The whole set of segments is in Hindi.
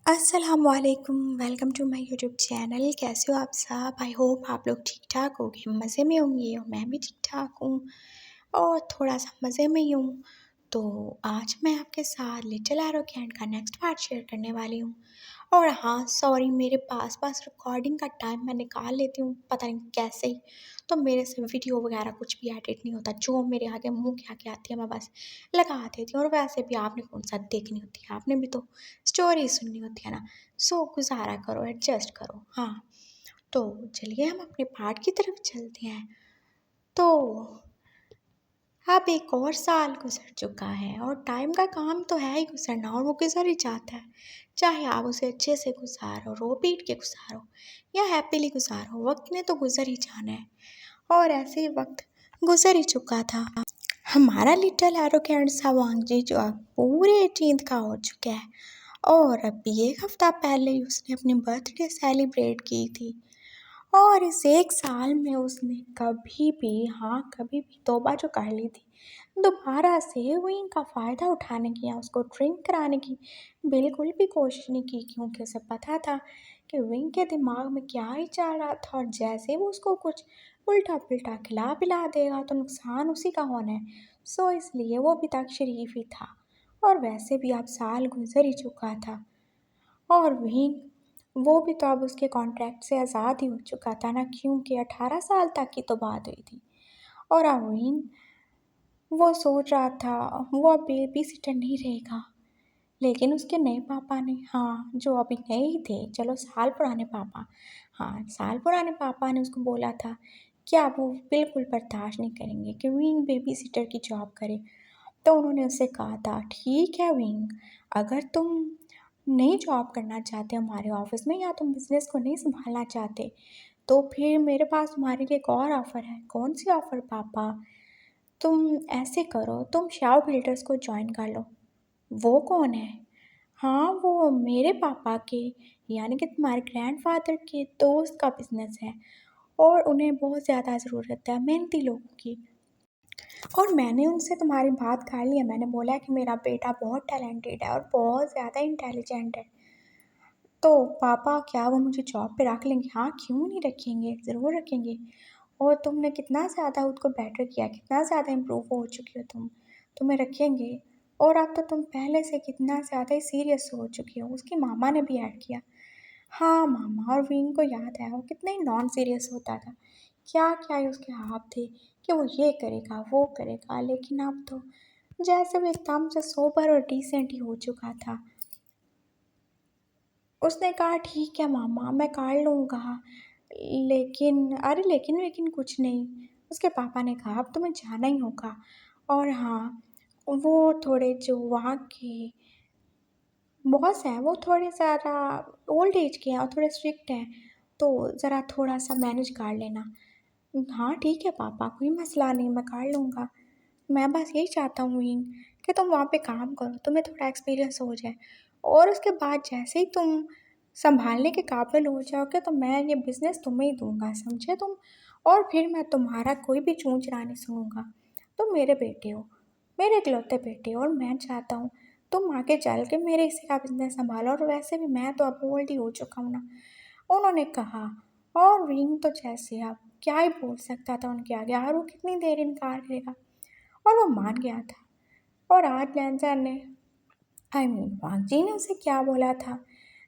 अस्सलामुअलैकुम। Welcome to my YouTube channel. कैसे हो आप सब? आई होप आप लोग ठीक ठाक होंगे, मज़े में होंगे और मैं भी ठीक ठाक हूँ और थोड़ा सा मज़े में ही हूँ। तो आज मैं आपके साथ लिटिल एरो कैंट का नेक्स्ट पार्ट शेयर करने वाली हूँ। और हाँ, सॉरी, मेरे पास रिकॉर्डिंग का टाइम मैं निकाल लेती हूँ पता नहीं कैसे ही। तो मेरे से वीडियो वगैरह कुछ भी एडिट नहीं होता, जो मेरे आगे मुँह के आगे आती है मैं बस लगा देती हूँ। और वैसे भी आपने कौन सा देखनी होती है, आपने भी तो स्टोरी सुननी होती है ना। सो गुज़ारा करो, एडजस्ट करो। हाँ, तो चलिए हम अपने पार्ट की तरफ चलते हैं। तो अब एक और साल गुजर चुका है और टाइम का काम तो है ही गुजरना और वो गुजर ही जाता है। चाहे आप उसे अच्छे से गुजारो, रो पीट के गुजारो या हैप्पीली गुजारो, वक्त ने तो गुजर ही जाना है। और ऐसे ही वक्त गुजर ही चुका था। हमारा लिटिल एरोगेंट सा वांगजी जो अब पूरे 18 का हो चुका है और अभी एक हफ्ता पहले ही उसने अपनी बर्थडे सेलिब्रेट की थी। और इस एक साल में उसने कभी भी तौबा जो कर ली थी, दोबारा से विंग का फ़ायदा उठाने की या उसको ड्रिंक कराने की बिल्कुल भी कोशिश नहीं की, क्योंकि उसे पता था कि विंग के दिमाग में क्या ही चल रहा था। और जैसे वो उसको कुछ उल्टा पुल्टा खिला पिला देगा तो नुकसान उसी का होना है। सो इसलिए वो अभी तक शरीफ ही था। और वैसे भी अब साल गुजर ही चुका था और वो भी तो अब उसके कॉन्ट्रैक्ट से आज़ाद ही हो चुका था ना, क्योंकि 18 साल तक की तो बात हुई थी। और अब वो सोच रहा था वो अब बेबी सिटर नहीं रहेगा। लेकिन उसके नए पापा ने, हाँ, जो अभी नए ही थे, चलो साल पुराने पापा, हाँ, साल पुराने पापा ने उसको बोला था कि अब वो बिल्कुल बर्दाश्त नहीं करेंगे कि विंग बेबी सिटर की जॉब करे। तो उन्होंने उससे कहा था, ठीक है विंग, अगर तुम नहीं जॉब करना चाहते हमारे ऑफिस में या तुम बिज़नेस को नहीं संभालना चाहते, तो फिर मेरे पास तुम्हारे लिए एक और ऑफ़र है। कौन सी ऑफ़र पापा? तुम ऐसे करो, तुम शाओ बिल्डर्स को ज्वाइन कर लो। वो कौन है? हाँ, वो मेरे पापा के, यानी कि तुम्हारे ग्रैंडफ़ादर के दोस्त का बिज़नेस है और उन्हें बहुत ज़्यादा ज़रूरत है मेहनती लोगों की। और मैंने उनसे तुम्हारी बात कर ली है, मैंने बोला कि मेरा बेटा बहुत टैलेंटेड है और बहुत ज़्यादा इंटेलिजेंट है। तो पापा क्या वो मुझे जॉब पे रख लेंगे? हाँ, क्यों नहीं रखेंगे, ज़रूर रखेंगे। और तुमने कितना ज़्यादा खुद को बेटर किया, कितना ज़्यादा इम्प्रूव हो चुकी हो तुम, तुम्हें रखेंगे। और अब तो तुम पहले से कितना ज़्यादा ही सीरियस हो चुकी हो, उसकी मामा ने भी ऐड किया। हाँ मामा, और विंग को याद है वो कितना ही नॉन सीरियस होता था, क्या क्या ही उसके हाथ थे कि वो ये करेगा वो करेगा। लेकिन अब तो जैसे वो एकदम से सोबर और डिसेंट ही हो चुका था। उसने कहा, ठीक है मामा, मैं कर लूँगा, लेकिन अरे लेकिन लेकिन कुछ नहीं। उसके पापा ने कहा, अब तुम्हें जाना ही होगा। और हाँ, वो थोड़े जो वहाँ के बॉस हैं वो थोड़े ज़्यादा ओल्ड एज के हैं और थोड़े स्ट्रिक्ट हैं, तो ज़रा थोड़ा सा मैनेज कर लेना। हाँ ठीक है पापा, कोई मसला नहीं, मैं कर लूँगा। मैं बस यही चाहता हूँ कि तुम वहाँ पे काम करो, तुम्हें थोड़ा एक्सपीरियंस हो जाए और उसके बाद जैसे ही तुम संभालने के काबिल हो जाओगे तो मैं ये बिज़नेस तुम्हें ही दूँगा, समझे तुम। और फिर मैं तुम्हारा कोई भी चूँ चरा नहीं सुनूँगा। तुम मेरे बेटे हो, मेरे इकलौते बेटे हो, और मैं चाहता हूँ तुम आगे चल के मेरे हिस्से का बिज़नेस संभालो। और वैसे भी मैं तो अब ओल्ड ही हो चुका हूँ ना, उन्होंने कहा। और विंग तो जैसे अब क्या ही बोल सकता था उनके आगे, और वो कितनी देर इनकार करेगा। और वो मान गया था। और आज लैंसर ने, वांगजी ने उसे क्या बोला था,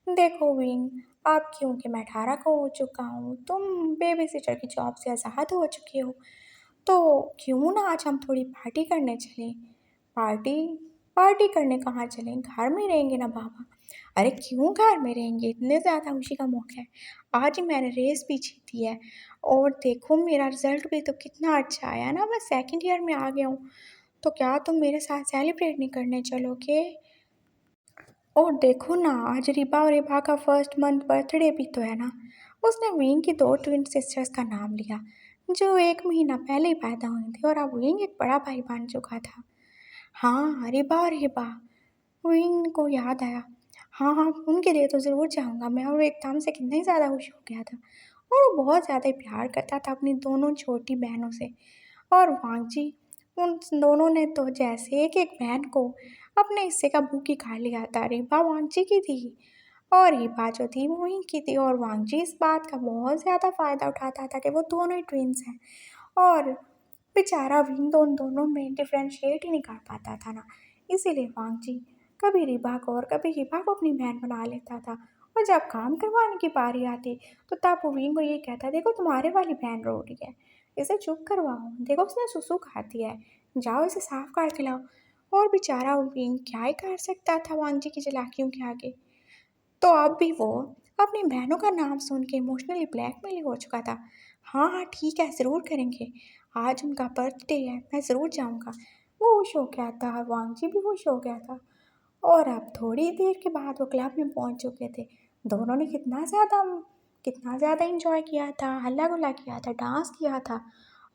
देखो विंग, अब क्योंकि मैं 18 का हो चुका हूँ, तुम बेबी सिटर की जॉब से आज़ाद हो चुके हो, तो क्यों ना आज हम थोड़ी पार्टी करने चलें। पार्टी? पार्टी करने कहाँ चलें, घर में रहेंगे ना बाबा। अरे क्यों घर में रहेंगे, इतने ज़्यादा खुशी का मौका है। आज ही मैंने रेस भी जीती है और देखो मेरा रिज़ल्ट भी तो कितना अच्छा आया ना, मैं सेकंड ईयर में आ गया हूँ। तो क्या तुम मेरे साथ सेलिब्रेट नहीं करने चलोगे? और देखो ना, आज रिबा और रिबा का फर्स्ट मंथ बर्थडे भी तो है ना। उसने विंग की दो ट्विन सिस्टर्स का नाम लिया जो एक महीना पहले ही पैदा हुई थी और अब विंग एक बड़ा भाई बन चुका था। हाँ, रिबा और हिबा, विंग को याद आया। हाँ हाँ, उनके लिए तो ज़रूर जाऊँगा मैं। और वो एकदम से कितना ही ज़्यादा खुश हो गया था और वो बहुत ज़्यादा ही प्यार करता था अपनी दोनों छोटी बहनों से। और वांगजी, उन दोनों ने तो जैसे एक एक बहन को अपने हिस्से का बुकी खा लिया था। रिबा वांगजी की थी और ये बात जो थी वो वहीं की थी और वांगजी इस बात का बहुत ज़्यादा फ़ायदा उठाता था कि वो दोनों ही ट्विंस हैं। और बेचारा विंग तो उन दोनों में डिफ्रेंशिएट ही नहीं कर पाता था ना, इसीलिए वांगजी कभी रिबा को और कभी हिबा को अपनी बहन बना लेता था। और जब काम करवाने की बारी आती तो तब वो विंग को ये कहता, देखो तुम्हारे वाली बहन रो रही है, इसे चुप करवाओ, देखो उसने सुसु खाती है, जाओ इसे साफ कर के लाओ। और बेचारा विंग क्या ही कर सकता था वांगजी की चालाकियों के आगे। तो अब भी वो अपनी बहनों का नाम सुन के इमोशनली ब्लैकमेल हो चुका था। हाँ हाँ ठीक है, ज़रूर करेंगे, आज उनका बर्थडे है, मैं ज़रूर जाऊँगा। वो खुश हो गया था, वांगजी भी खुश हो गया था। और अब थोड़ी देर के बाद वो क्लब में पहुंच चुके थे। दोनों ने कितना ज़्यादा इंजॉय किया था, हल्ला गुल्ला किया था, डांस किया था।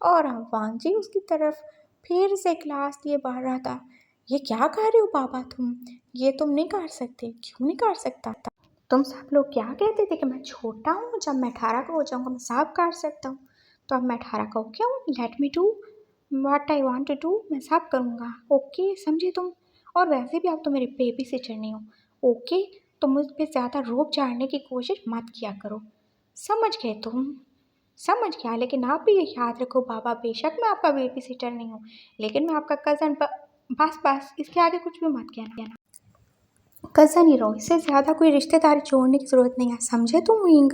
और अब वांगजी उसकी तरफ फिर से क्लास लिए बढ़ रहा था। ये क्या कर रहे हो बाबा तुम, ये तुम नहीं कर सकते, क्यों नहीं कर सकता था? तुम सब लोग क्या कहते थे कि मैं छोटा हूँ, जब मैं 18 का हो जाऊँगा मैं सब कर सकता हूँ। तो अब मैं 18 का हो गया हूँ, let me do what I want to do, मैं सब करूँगा। ओके समझे तुम? और वैसे भी आप तो मेरे बेबी सिटर नहीं हो। ओके, तो मुझ पे ज़्यादा रोब झाड़ने की कोशिश मत किया करो। समझ गए तुम? समझ गया, लेकिन आप भी ये याद रखो बाबा, बेशक मैं आपका बेबी सिटर नहीं हूँ, लेकिन मैं आपका कज़न। बस बस, इसके आगे कुछ भी मत कहना। कज़न ही रहो, इससे ज़्यादा कोई रिश्तेदारी जोड़ने की ज़रूरत नहीं है, समझे तुम विंग?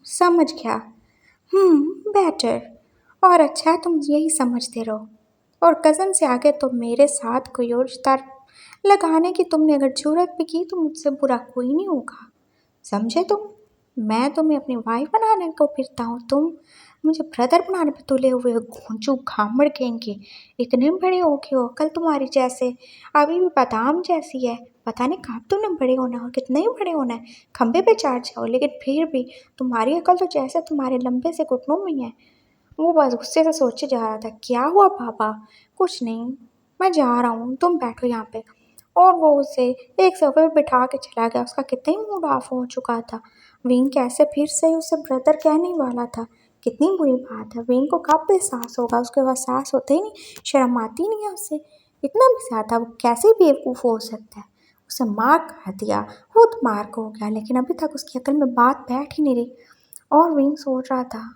समझ गया। बेटर। और अच्छा है तुम यही समझते रहो। और कज़न से आगे तो मेरे साथ कोई और रिश्ता लगाने की तुमने अगर जरूरत भी की तो मुझसे बुरा कोई नहीं होगा, समझे तुम? मैं तुम्हें अपनी वाइफ बनाने को फिरता हूँ, तुम मुझे ब्रदर बनाने पे तुले हुए हो, घोंचू घामड़ कहेंगे। इतने बड़े हो गए हो, कल तुम्हारी जैसे अभी भी बादाम जैसी है, पता नहीं कब तुमने बड़े होना है और कितने ही बड़े होना है, खंबे पे चढ़ जाओ, लेकिन फिर भी तुम्हारी अकल तो जैसे तुम्हारे लंबे से घुटनों में है। वो बस गुस्से से सोचे जा रहा था, क्या हुआ पापा? कुछ नहीं, मैं जा रहा हूँ, तुम बैठो यहाँ पे। और वो उसे एक सोफे पे बिठा के चला गया। उसका कितना ही मूड ऑफ हो चुका था। विंग कैसे फिर से उसे ब्रदर कहने वाला था। कितनी बुरी बात है, विंग को कब एहसास होगा? उसके पास साहस होते ही नहीं, शर्म आती नहीं है उसे इतना भी ज़्यादा। वो कैसे बेवकूफ़ हो सकता है? उसे मार कर दिया, खुद मार हो गया, लेकिन अभी तक उसकी अकल में बात बैठ ही नहीं रही। और विंग सोच रहा था,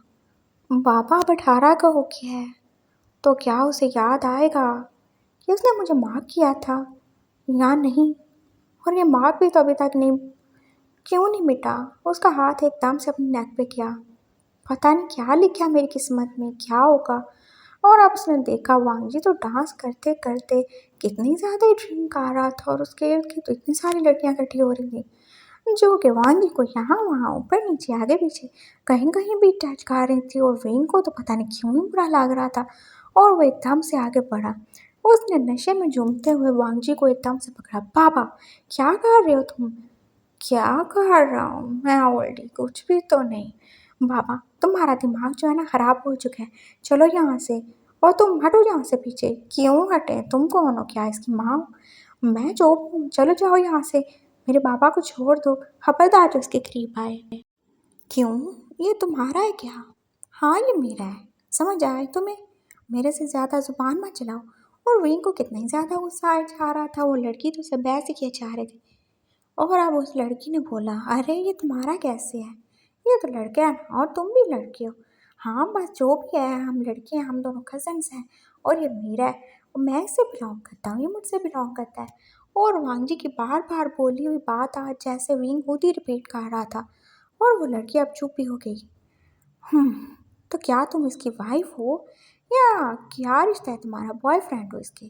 बाबा अब 18 का हो गया है, तो क्या उसे याद आएगा कि उसने मुझे माफ़ किया था या नहीं? और ये मार्क भी तो अभी तक नहीं, क्यों नहीं मिटा? उसका हाथ एकदम से अपने नेक पे किया। पता नहीं क्या लिखा मेरी किस्मत में, क्या होगा? और अब उसने देखा वांगजी तो डांस करते करते कितनी ज़्यादा ही ड्रिंक आ रहा था और उसके इर्द गिर्द तो इतनी सारी लड़कियां इकट्ठी हो रही थी जो कि वांगजी को यहाँ वहाँ ऊपर नीचे आगे पीछे कहीं कहीं भी टच कर रही थी। और वेंग को तो पता नहीं क्यों ही बुरा लग रहा था और वो एकदम से आगे बढ़ा। उसने नशे में झूमते हुए वांगजी को एकदम से पकड़ा। बाबा क्या कर रहे हो तुम? क्या कर रहा हूँ मैं? ऑलरेडी कुछ भी तो नहीं। बाबा तुम्हारा दिमाग जो है ना खराब हो चुका है, चलो यहाँ से। और तुम हटो यहाँ से पीछे। क्यों हटे? तुम कौन हो? क्या इसकी माँ हो? मैं जो हूँ, चलो जाओ यहाँ से, मेरे बाबा को छोड़ दो, खबरदार जो इसके करीब आए। क्यों, ये तुम्हारा है क्या? हाँ ये मेरा है, समझ आए तुम्हें? मेरे से ज़्यादा जुबान मत चलाओ। और विंग को कितना ही ज़्यादा गुस्सा आ जा रहा था, वो लड़की तो उसे बहस ही किया जा रही थी। और अब उस लड़की ने बोला, अरे ये तुम्हारा कैसे है? ये तो लड़का है ना, और तुम भी लड़के हो। हाँ बस जो भी है, हम लड़के हैं, हम दोनों कजन्स हैं। और ये मेरा है और मैं इससे बिलोंग करता हूँ, ये मुझसे बिलोंग करता है। और वांगजी की बार बार बोली हुई बात आज जैसे विंग खुद ही रिपीट कर रहा था। और वो लड़की अब चुप भी हो गई। तो क्या तुम इसकी वाइफ हो या क्या रिश्ता है तुम्हारा? बॉयफ्रेंड हो इसके?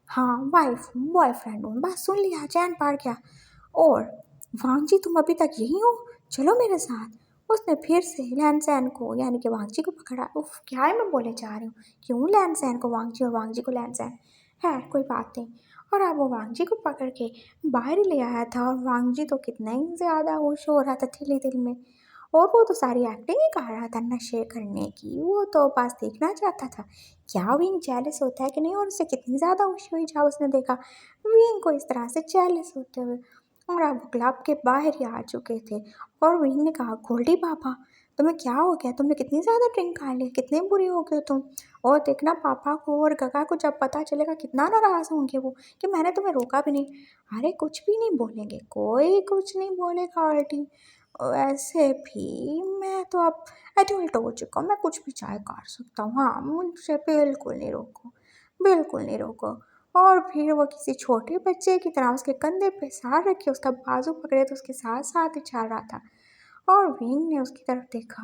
हाँ वाइफ हूँ, बॉयफ्रेंड हूँ, बस सुन लिया, चैन पड़ गया। और वांगजी तुम अभी तक यहीं हो, चलो मेरे साथ। उसने फिर से लैनसैन को यानी कि वांगजी को पकड़ा। उफ क्या है मैं बोले जा रही हूँ, क्यों लैनसैन को वांगजी और वांगजी को लैनसैन? है कोई बात नहीं। और अब वो वांगजी को पकड़ के बाहर ही ले आया था और वांगजी तो कितना ही ज़्यादा खुश हो रहा था दिल ही दिल में। और वो तो सारी एक्टिंग ही कर रहा था नशे करने की, वो तो बस देखना चाहता था क्या विंग जेलस होता है कि नहीं। और उससे कितनी ज़्यादा खुशी हुई जब उसने देखा विंग को इस तरह से जेलस होते हुए। और अब वो क्लब के बाहर ही आ चुके थे। और विंग ने कहा, गोल्डी बाबा तुम्हें क्या हो गया? तुमने कितनी ज़्यादा ड्रिंक खा ली? कितने बुरे हो गए हो तुम? और देखना पापा को और गगा को जब पता चलेगा कितना नाराज़ होंगे वो कि मैंने तुम्हें रोका भी नहीं। अरे कुछ भी नहीं बोलेंगे, कोई कुछ नहीं बोलेगा आंटी। वैसे भी मैं तो अब एडल्ट हो चुका हूँ, मैं कुछ भी चाहे कर सकता हूँ। हाँ, मुझसे बिल्कुल नहीं रोको, बिल्कुल नहीं रोको। और फिर वो किसी छोटे बच्चे की तरह उसके कंधे पे सर रखे उसका बाजू पकड़े तो उसके साथ साथ ही चल रहा था। और विंग ने उसकी तरफ देखा।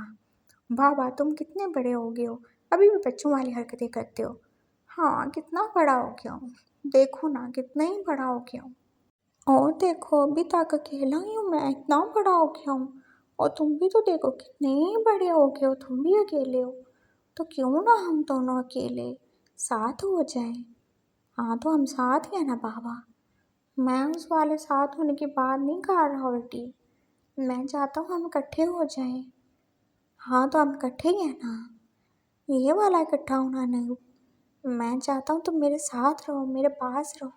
बाबा तुम कितने बड़े हो गए हो, अभी भी बच्चों वाली हरकतें करते हो। हाँ, कितना बड़ा हो गया हूँ, देखो ना कितना ही बड़ा हो गया हूँ। और देखो अभी तक अकेला ही हूँ मैं, इतना बड़ा हो गया हूँ। और तुम भी तो देखो कितने ही बड़े हो गए हो, तुम भी अकेले हो। तो क्यों ना हम दोनों अकेले साथ हो जाएं। हाँ तो हम साथ ही हैं ना बाबा। मैं उस वाले साथ होने की बात नहीं कर रहा उल्टी, मैं चाहता हूँ हम इकट्ठे हो जाएं। हाँ तो हम इकट्ठे ही हैं ना, ये वाला इकट्ठा होना नहीं। मैं चाहता हूँ तुम मेरे साथ रहो, मेरे पास रहो,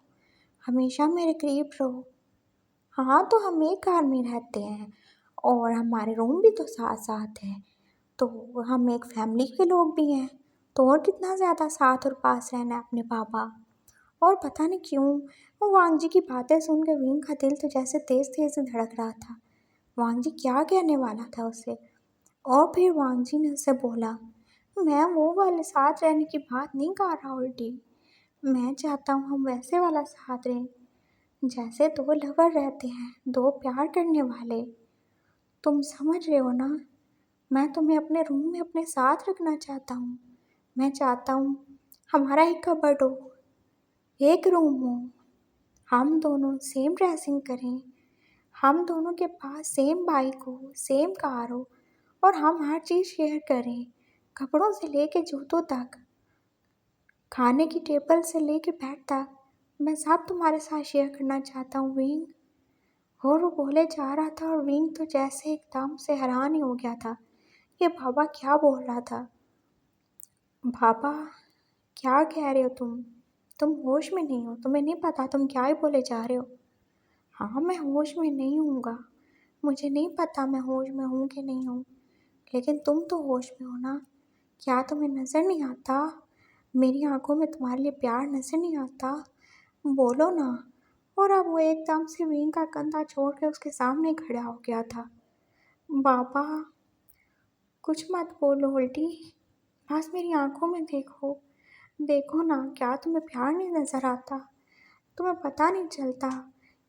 हमेशा मेरे करीब रहो। हाँ तो हम एक कार में रहते हैं और हमारे रूम भी तो साथ साथ हैं, तो हम एक फैमिली के लोग भी हैं, तो और कितना ज़्यादा साथ और पास रहना है अपने पापा। और पता नहीं क्यों वो वांग जी की बातें सुनकर विंग का दिल तो जैसे तेज तेज धड़क रहा था। वांग जी क्या कहने वाला था उसे। और फिर वांग जी ने उससे बोला, मैं वो वाले साथ रहने की बात नहीं कर रहा उल्टी, मैं चाहता हूँ हम वैसे वाला साथ रहें जैसे दो लवर रहते हैं, दो प्यार करने वाले। तुम समझ रहे हो ना, मैं तुम्हें अपने रूम में अपने साथ रखना चाहता हूँ। मैं चाहता हूँ हमारा एक कबर्ड हो, एक रूम हो, हम दोनों सेम ड्रेसिंग करें, हम दोनों के पास सेम बाइक हो, सेम कार हो, और हम हर चीज़ शेयर करें, कपड़ों से लेके जूतों तक, खाने की टेबल से लेके बेड तक। मैं सब तुम्हारे साथ शेयर करना चाहता हूँ विंग। और वो बोले जा रहा था और विंग तो जैसे एकदम से हैरान ही हो गया था, ये बाबा क्या बोल रहा था। बाबा क्या कह रहे हो तुम होश में नहीं हो, तुम्हें नहीं पता तुम क्या ही बोले जा रहे हो। हाँ मैं होश में नहीं हूँगा, मुझे नहीं पता मैं होश में हूँ कि नहीं हूँ, लेकिन तुम तो होश में हो ना। क्या तुम्हें नज़र नहीं आता, मेरी आंखों में तुम्हारे लिए प्यार नज़र नहीं आता, बोलो ना। और अब वो एकदम से विंग का कंधा छोड़ के उसके सामने खड़ा हो गया था। बाबा कुछ मत बोलो उल्टी, बस मेरी आंखों में देखो, देखो ना, क्या तुम्हें प्यार नहीं नज़र आता? तुम्हें पता नहीं चलता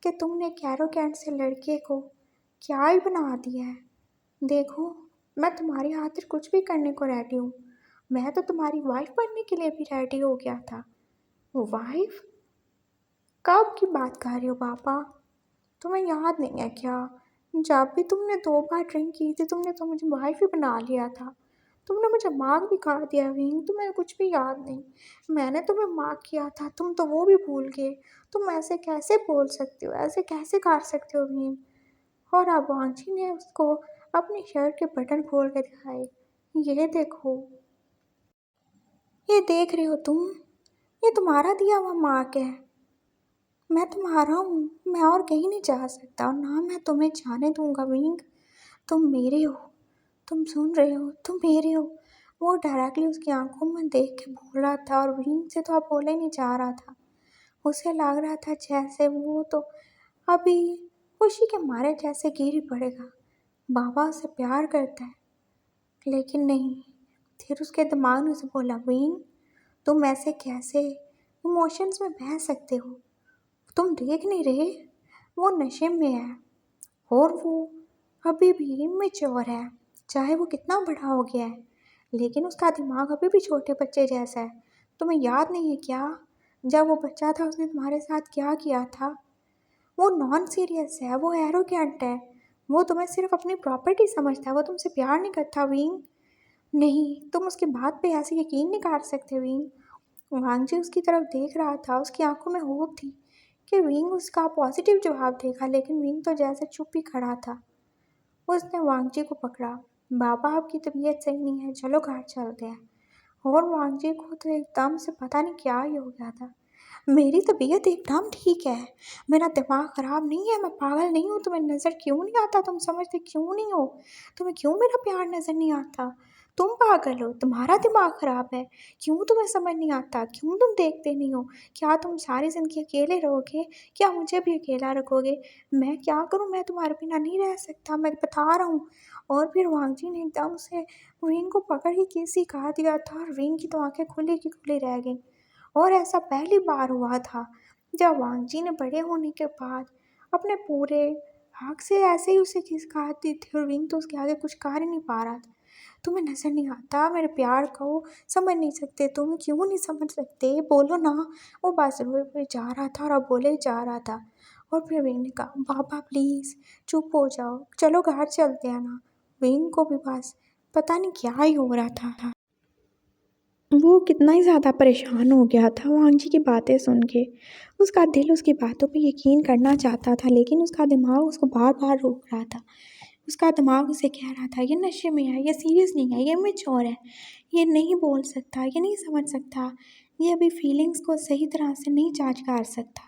कि तुमने कैरो कैंट से लड़के को क्या ही बना दिया है। देखो मैं तुम्हारी खातिर कुछ भी करने को रेडी हूँ, मैं तो तुम्हारी वाइफ बनने के लिए भी रेडी हो गया था। वाइफ? कब की बात कर रहे हो पापा? तुम्हें याद नहीं है क्या, जब भी तुमने 2 बार ड्रिंक की थी तुमने तो मुझे वाइफ ही बना लिया था। तुमने मुझे मार्क भी कर दिया विंग, तुम्हें कुछ भी याद नहीं। मैंने तुम्हें मार्क किया था, तुम तो वो भी भूल गए। तुम ऐसे कैसे बोल सकते हो, ऐसे कैसे कर सकते हो विंग। और अब आंटी ने उसको अपनी शर्ट के बटन खोल के दिखाए। ये देखो, ये देख रहे हो तुम, ये तुम्हारा दिया हुआ मार्क है। मैं तुम्हारा हूँ, मैं और कहीं नहीं जा सकता और ना मैं तुम्हें जाने दूंगा विंग। तुम मेरे हो, तुम सुन रहे हो, तुम मेरे हो। वो डायरेक्टली उसकी आंखों में देख के बोल रहा था और विंग से तो अब बोले नहीं जा रहा था। उसे लग रहा था जैसे वो तो अभी खुशी के मारे जैसे गिर ही पड़ेगा। बाबा उसे प्यार करता है, लेकिन नहीं। फिर उसके दिमाग ने उसे बोला, विंग तुम ऐसे कैसे इमोशंस में बह सकते हो, तुम देख नहीं रहे वो नशे में है और वो अभी भी इमेच्योर है। चाहे वो कितना बड़ा हो गया है लेकिन उसका दिमाग अभी भी छोटे बच्चे जैसा है। तुम्हें याद नहीं है क्या, जब वो बच्चा था उसने तुम्हारे साथ क्या किया था। वो नॉन सीरियस है, वो एरोगेंट है, वो तुम्हें सिर्फ अपनी प्रॉपर्टी समझता है, वो तुमसे प्यार नहीं करता विंग। नहीं, तुम उसकी बात पे ऐसे यकीन नहीं कर सकते विंग। वांग जी उसकी तरफ देख रहा था, उसकी आंखों में होप थी कि विंग उसका पॉजिटिव जवाब देगा, लेकिन विंग तो जैसे चुप ही खड़ा था। उसने वांग जी को पकड़ा। बाबा आपकी तबीयत सही नहीं है, चलो घर चलते हैं। और वांग जी को तो एकदम से पता नहीं क्या ही हो गया था। मेरी तबीयत एकदम ठीक है, मेरा दिमाग ख़राब नहीं है, मैं पागल नहीं हूँ। तुम्हें नज़र क्यों नहीं आता? तुम समझते क्यों नहीं हो? तुम्हें क्यों मेरा प्यार नज़र नहीं आता? तुम पागल हो, तुम्हारा दिमाग ख़राब है। क्यों तुम्हें समझ नहीं आता? क्यों तुम देखते नहीं हो? क्या तुम सारी ज़िंदगी अकेले रहोगे? क्या मुझे भी अकेला रखोगे? मैं क्या करूँ? मैं तुम्हारे बिना नहीं रह सकता, मैं बता रहा हूँ। और फिर वांगजी ने एकदम से रिंग को पकड़ के किसी कहा दिया था और रिंग की तो आंखें खुली की खुली रह गई। और ऐसा पहली बार हुआ था जब वांगजी ने बड़े होने के बाद अपने पूरे हक से ऐसे ही उसे खिसकाती थी और रिंग तो उसके आगे कुछ कर ही नहीं पा रहा था। तुम्हें नज़र नहीं आता मेरे प्यार को? समझ नहीं सकते तुम? क्यों नहीं समझ सकते? बोलो ना। वो बस रोए हुए जा रहा था और अब बोले जा रहा था। और फिर विंग ने कहा, पापा प्लीज़ चुप हो जाओ, चलो घर चलते हैं ना। विंग को भी बस पता नहीं क्या ही हो रहा था। वो कितना ही ज़्यादा परेशान हो गया था वांगजी की बातें सुन के। उसका दिल उसकी बातों पे यकीन करना चाहता था, लेकिन उसका दिमाग उसको बार बार रोक रहा था। उसका दिमाग उसे कह रहा था, ये नशे में है, ये सीरियस नहीं है, ये मैच्योर है, ये नहीं बोल सकता, ये नहीं समझ सकता, ये अभी फीलिंग्स को सही तरह से नहीं जांच कर सकता।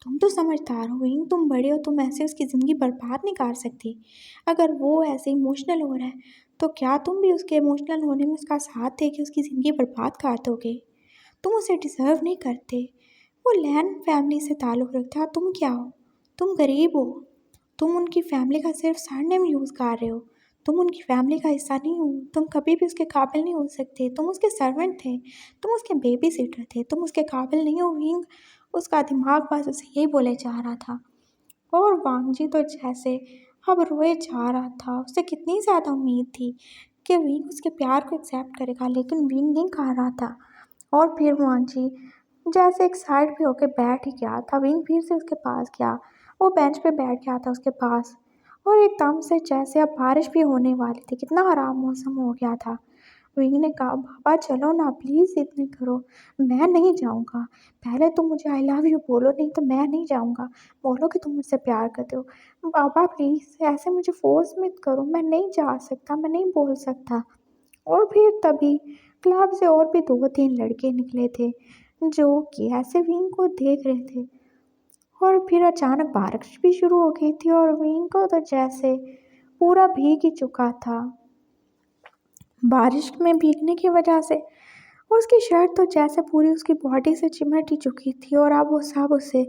तुम तो समझदार हो विंग, तुम बड़े हो, तुम ऐसे उसकी ज़िंदगी बर्बाद नहीं कर सकती। अगर वो ऐसे इमोशनल हो रहा है तो क्या तुम भी उसके इमोशनल होने में उसका साथ दे के उसकी ज़िंदगी बर्बाद कर दोगे? तुम उसे डिज़र्व नहीं करते। वो लैन फैमिली से ताल्लुक़ रखता है, तुम क्या हो? तुम गरीब हो। तुम उनकी फैमिली का सिर्फ सरनेम यूज़ कर रहे हो। तुम उनकी फैमिली का हिस्सा नहीं हो। तुम कभी भी उसके काबिल नहीं हो सकते। तुम उसके सर्वेंट थे, तुम उसके बेबी सिटर थे, तुम उसके काबिल नहीं हो विंग। उसका दिमाग बस उसे यही बोले जा रहा था। और वांगजी तो जैसे अब रोए जा रहा था। उसे कितनी ज़्यादा उम्मीद थी कि विंग उसके प्यार को एक्सेप्ट करेगा, लेकिन विंग नहीं कर रहा था। और फिर वांगजी जैसे एक साइड पे होके बैठ ही गया था। विंग फिर से उसके पास गया, वो बेंच पे बैठ गया था उसके पास। और एकदम से जैसे अब बारिश भी होने वाली थी, कितना आराम मौसम हो गया था। विंग ने कहा, पापा चलो ना प्लीज़, इतनी करो। मैं नहीं जाऊँगा। पहले तुम मुझे आई लव यू बोलो, नहीं तो मैं नहीं जाऊँगा। बोलो कि तुम मुझसे प्यार करते हो। पापा प्लीज़ ऐसे मुझे फोर्स मत करो, मैं नहीं जा सकता, मैं नहीं बोल सकता। और फिर तभी क्लब से और भी 2-3 लड़के निकले थे जो कि ऐसे विंग को देख रहे थे। और फिर अचानक बारिश भी शुरू हो गई थी और विंग को तो जैसे पूरा भीग ही चुका था। बारिश में भीगने की वजह से उसकी शर्ट तो जैसे पूरी उसकी बॉडी से चिमट ही चुकी थी और अब वो सब उसे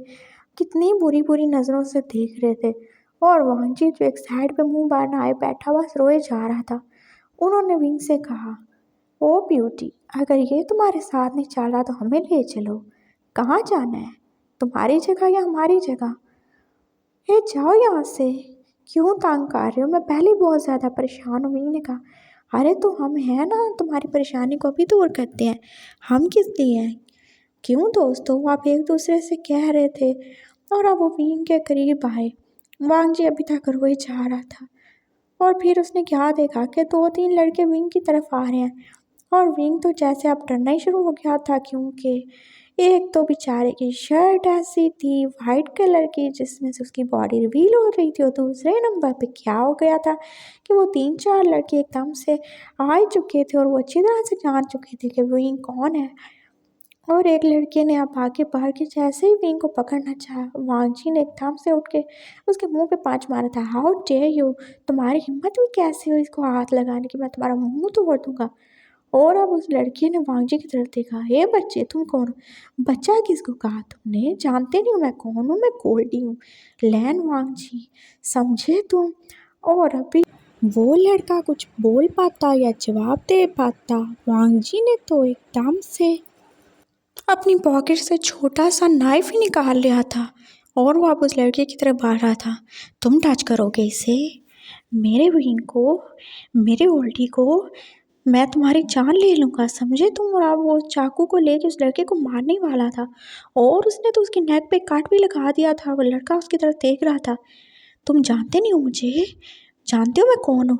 कितनी बुरी बुरी नज़रों से देख रहे थे। और वांगजी जो एक साइड पे मुंह बनाए बैठा बस रोए जा रहा था। उन्होंने विंग से कहा, ओ ब्यूटी, अगर ये तुम्हारे साथ नहीं चल रहा तो हमें ले चलो। कहाँ जाना है? तुम्हारी जगह या हमारी जगह? ये जाओ यहाँ से। क्यों तंग कर रहे हो? मैं पहले ही बहुत ज़्यादा परेशान हूँ। विंग ने कहा, अरे तो हम हैं ना, तुम्हारी परेशानी को भी दूर करते हैं। हम किस लिए हैं? क्यों दोस्तों, आप एक दूसरे से कह रहे थे। और अब वो विंग के करीब आए। वांगजी अभी तक रोए जा रहा था। और फिर उसने क्या देखा कि 2-3 लड़के विंग की तरफ आ रहे हैं। और विंग तो जैसे अब डरना ही शुरू हो गया था, क्योंकि एक तो बेचारे की शर्ट ऐसी थी वाइट कलर की जिसमें से उसकी बॉडी रिवील हो रही थी, और दूसरे नंबर पे क्या हो गया था कि वो 3-4 लड़के एकदम से आ ही चुके थे और वो अच्छी तरह से जान चुके थे कि विंग कौन है। और एक लड़के ने अब आगे बढ़ के जैसे ही विंग को पकड़ना चाहा, वांगजी ने एकदम से उठ के उसके मुंह पे पांच मारा था। हाउ डेयर यू, तुम्हारी हिम्मत भी कैसे हो इसको हाथ लगाने की, मैं तुम्हारा मुंह तोड़ दूंगा। और अब उस लड़के ने वांगजी की तरफ देखा। हे बच्चे, तुम कौन हो? बच्चा किसको कहा तुमने? जानते नहीं हो मैं कौन हूँ? मैं गोल्डी हूँ, लैन वांगजी, समझे तुम? और अभी वो लड़का कुछ बोल पाता या जवाब दे पाता, वांगजी ने तो एकदम से अपनी पॉकेट से छोटा सा नाइफ ही निकाल लिया था और वो अब उस लड़के की तरफ बढ़ रहा था। तुम टच करोगे इसे, मेरे बहन को, मेरे ओल्डी को, मैं तुम्हारी जान ले लूँगा, समझे तुम? और अब वो चाकू को लेके उस लड़के को मारने वाला था और उसने तो उसके नेक पे काट भी लगा दिया था। वो लड़का उसकी तरफ देख रहा था। तुम जानते नहीं हो मुझे? जानते हो मैं कौन हूँ?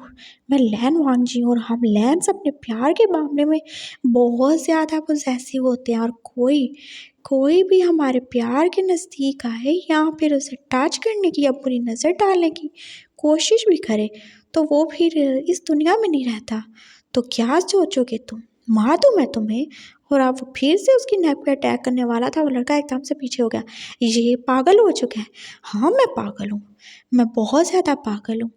मैं लैन वांगजी हूँ और हम लैंस अपने प्यार के मामले में बहुत ज़्यादा पॉसेसिव होते हैं, और कोई भी हमारे प्यार के नज़दीक आए या फिर उसे टच करने की या बुरी नज़र डालने की कोशिश भी करे तो वो फिर इस दुनिया में नहीं रहता। तो क्या सोचोगे तुम? मार दूँ मैं तुम्हें? और अब वो फिर से उसकी नेक पे अटैक करने वाला था। वो लड़का एकदम से पीछे हो गया। ये पागल हो चुका है। हाँ मैं पागल हूँ, मैं बहुत ज़्यादा पागल हूँ।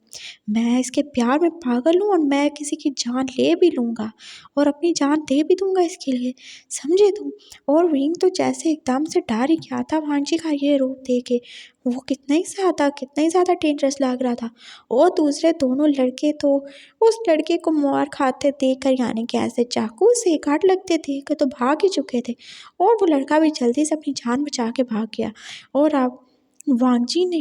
मैं इसके प्यार में पागल हूँ और मैं किसी की जान ले भी लूँगा और अपनी जान दे भी दूँगा इसके लिए, समझे तुम। और विंग तो जैसे एकदम से डर ही गया था वांजी का ये रूप देख के। वो कितना ही ज़्यादा डेंजरस लग रहा था। और दूसरे दोनों लड़के तो उस लड़के को मार खाते देख कर, यानी कि ऐसे चाकू से काट लगते देख कर तो भाग ही चुके थे। और वो लड़का भी जल्दी से अपनी जान बचा के भाग गया। और अब वांजी ने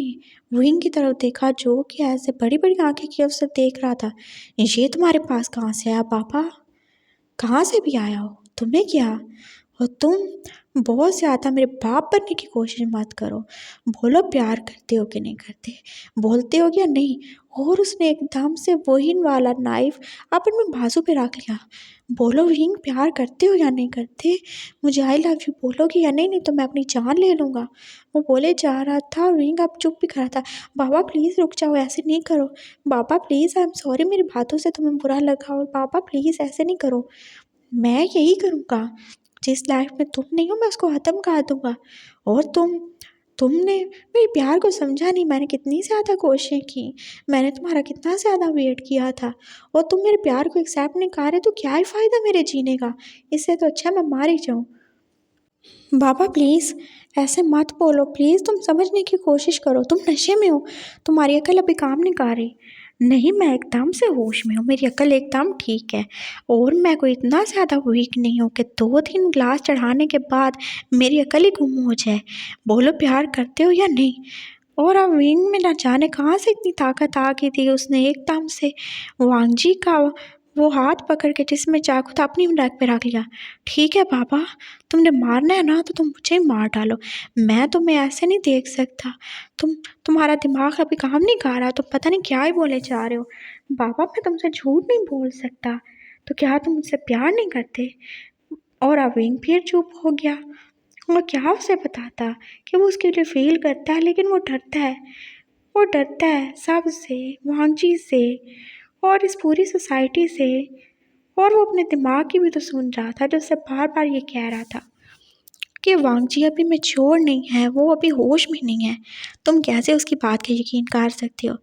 विंग की तरफ देखा जो कि ऐसे बड़ी बड़ी आंखें किए उसे देख रहा था। ये तुम्हारे पास कहाँ से आया पापा? कहाँ से भी आया हो? तुम्हें क्या? और तुम बहुत ज़्यादा मेरे बाप बनने की कोशिश मत करो। बोलो प्यार करते हो कि नहीं करते, बोलते हो या नहीं। और उसने एकदम से वही वाला नाइफ अपने बाजू पे रख लिया। बोलो विंग, प्यार करते हो या नहीं करते? मुझे आई लव यू बोलोगे या नहीं? नहीं तो मैं अपनी जान ले लूँगा। वो बोले जा रहा था और विंग अब चुप भी करा था। बाबा प्लीज़ रुक जाओ, ऐसे नहीं करो। बाबा प्लीज़, आई एम सॉरी, मेरी बातों से तुम्हें बुरा लगा। और बाबा प्लीज़ ऐसे नहीं करो। मैं यही करूँगा। जिस लाइफ में तुम नहीं हो मैं उसको ख़त्म कर दूँगा। और तुमने मेरे प्यार को समझा नहीं। मैंने कितनी ज़्यादा कोशिशें की, मैंने तुम्हारा कितना ज़्यादा वेट किया था और तुम मेरे प्यार को एक्सेप्ट नहीं कर रहे, तो क्या ही फ़ायदा मेरे जीने का। इससे तो अच्छा मैं मार ही जाऊँ। बाबा प्लीज़ ऐसे मत बोलो, प्लीज़ तुम समझने की कोशिश करो। तुम नशे में हो, तुम्हारी अकल अभी काम नहीं कर रही। नहीं, मैं एकदम से होश में हूँ, मेरी अकल एकदम ठीक है। और मैं कोई इतना ज़्यादा वीक नहीं हूँ कि 2-3 ग्लास चढ़ाने के बाद मेरी अकल ही गुम हो जाए। बोलो प्यार करते हो या नहीं? और अब विंग में ना जाने कहाँ से इतनी ताकत आ गई थी। उसने एकदम से वांगजी का वो हाथ पकड़ के जिसमें चाकू था अपनी रैक पे रख लिया। ठीक है पापा, तुमने मारना है ना तो तुम मुझे ही मार डालो, मैं तुम्हें ऐसे नहीं देख सकता। तुम्हारा दिमाग अभी काम नहीं कर रहा, तुम पता नहीं क्या ही बोले जा रहे हो। पापा मैं तुमसे झूठ नहीं बोल सकता, तो क्या तुम मुझसे प्यार नहीं करते? और अविंग फिर चुप हो गया। और क्या उसे बताता कि वो उसके लिए फील करता है, लेकिन वो डरता है। वो डरता है सबसे, वांगजी से और इस पूरी सोसाइटी से। और वो अपने दिमाग की भी तो सुन रहा था जो उसे बार बार ये कह रहा था कि वांगजी अभी मैच्योर नहीं है, वो अभी होश में नहीं है। तुम कैसे उसकी बात का यकीन कर सकते हो?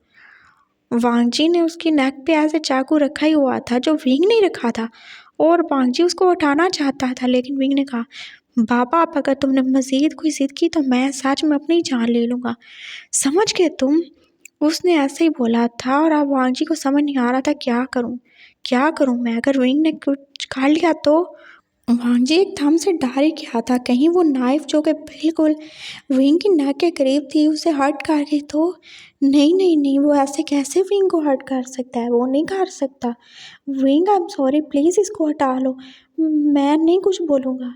वांगजी ने उसकी नेक पे ऐसे चाकू रखा ही हुआ था जो विंग ने रखा था। और वांगजी उसको हटाना चाहता था, लेकिन विंग ने कहा बाबा अब अगर तुमने मज़ीद कोई ज़िद की तो मैं सच में अपनी जान ले लूँगा, समझ गए तुम? उसने ऐसे ही बोला था। और अब वांगजी को समझ नहीं आ रहा था क्या करूँ मैं, अगर विंग ने कुछ खा लिया तो। वांगजी एकदम से डर ही गया था कहीं वो नाइफ जो कि बिल्कुल विंग की नेक के करीब थी उसे हर्ट कर गई तो। नहीं नहीं नहीं, वो ऐसे कैसे विंग को हर्ट कर सकता है? वो नहीं कर सकता। Wing I am sorry, please इसको हटा लो, मैं नहीं कुछ बोलूँगा।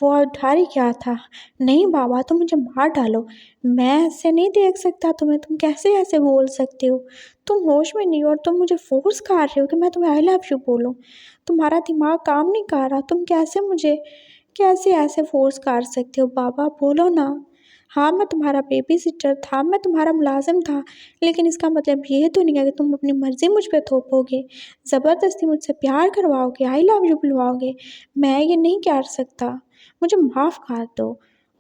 वो डर ही गया था। नहीं बाबा तुम मुझे मार डालो, मैं ऐसे नहीं देख सकता तुम्हें, तुम कैसे ऐसे बोल सकते हो? तुम होश में नहीं हो और तुम मुझे फोर्स कर रहे हो कि मैं तुम्हें आई लव यू बोलूँ। तुम्हारा दिमाग काम नहीं कर रहा, तुम कैसे ऐसे फोर्स कर सकते हो? बाबा बोलो ना। हाँ मैं तुम्हारा बेबी सिटर था, मैं तुम्हारा मुलाजिम था, लेकिन इसका मतलब ये तो नहीं है कि तुम अपनी मर्ज़ी मुझ पे थोपोगे, ज़बरदस्ती मुझसे प्यार करवाओगे, आई लव यू बुलवाओगे। मैं ये नहीं कर सकता, मुझे माफ़ कर दो।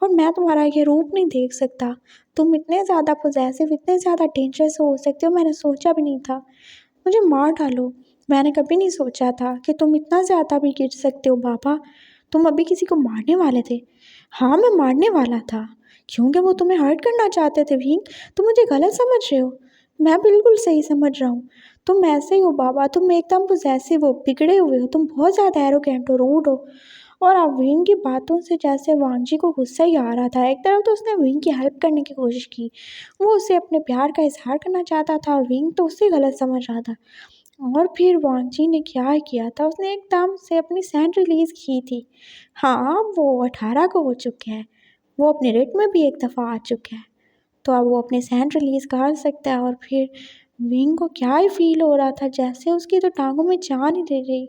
और मैं तुम्हारा ये रूप नहीं देख सकता। तुम इतने ज़्यादा पॉसेसिव, इतने ज़्यादा डेंजरस हो सकते हो, मैंने सोचा भी नहीं था। मुझे मार डालो, मैंने कभी नहीं सोचा था कि तुम इतना ज़्यादा भी गिर सकते हो बाबा। तुम अभी किसी को मारने वाले थे। हाँ मैं मारने वाला था, क्योंकि वो तुम्हें हर्ट करना चाहते थे विंग। तुम मुझे गलत समझ रहे हो, मैं बिल्कुल सही समझ रहा हूँ। तुम ऐसे ही हो बाबा, तुम एकदम पॉसेसिव हो, बिगड़े हुए हो, तुम बहुत ज़्यादा एरोगेंट हो, रूड हो। और अब विंग की बातों से जैसे वांगजी को गुस्सा ही आ रहा था। एक तरफ तो उसने विंग की हेल्प करने की कोशिश की, वो उसे अपने प्यार का इजहार करना चाहता था, और विंग तो उससे गलत समझ रहा था। और फिर वांगजी ने क्या किया था, उसने एकदम से अपनी सेंट रिलीज़ की थी। हाँ वो 18 को हो चुके हैं, वो अपने रेट में भी एक दफ़ा आ चुका है, तो अब वो अपने सैंड रिलीज़ कर सकता है। और फिर विंग को क्या ही फील हो रहा था, जैसे उसकी तो टांगों में जान ही दे रही।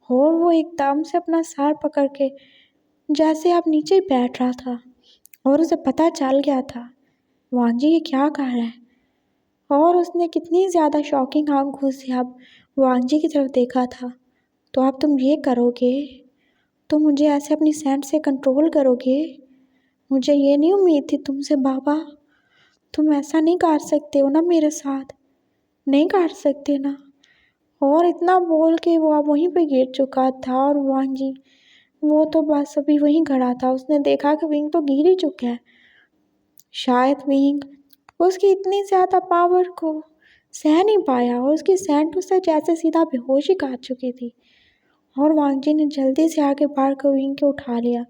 और वो एकदम से अपना सर पकड़ के जैसे आप नीचे ही बैठ रहा था, और उसे पता चल गया था वांगजी ये क्या कर रहा है। और उसने कितनी ज़्यादा शॉकिंग आंखों से अब वांगजी की तरफ देखा था। तो अब तुम ये करोगे, तुम मुझे ऐसे अपनी सेंट से कंट्रोल करोगे? मुझे ये नहीं उम्मीद थी तुमसे बाबा। तुम ऐसा नहीं कर सकते हो ना मेरे साथ, नहीं कर सकते ना। और इतना बोल के वो अब वहीं पे गिर चुका था और वांग जी वो तो बस अभी वहीं खड़ा था। उसने देखा कि विंग तो गिर ही चुका है। शायद विंग उसकी इतनी ज़्यादा पावर को सह नहीं पाया और उसकी सेंट उससे जैसे सीधा बेहोश ही कर चुकी थी। और वांग जी ने जल्दी से आगे बढ़कर विंग को उठा लिया।